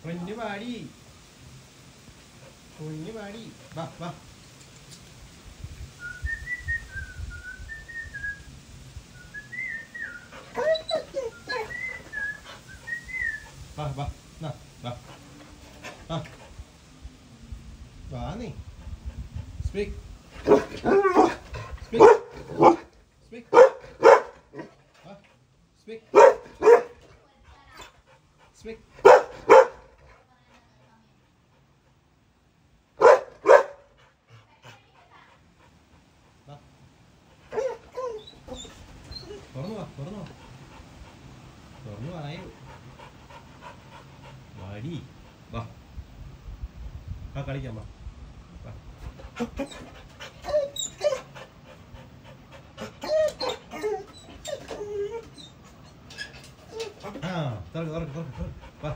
പൊന്നു പാടി പൊന്നു പാടി വാ വാ വാ വാ വാ വാ വാ വാ നീ speak speak speak speak speak തുറന്നു വാ തുറന്നു വാ തുറന്നു വായോ വാടി വാ ആ കളിക്കാം വാ വാ ആ തുറക്ക് തുറക്ക് തുറക്ക് വാ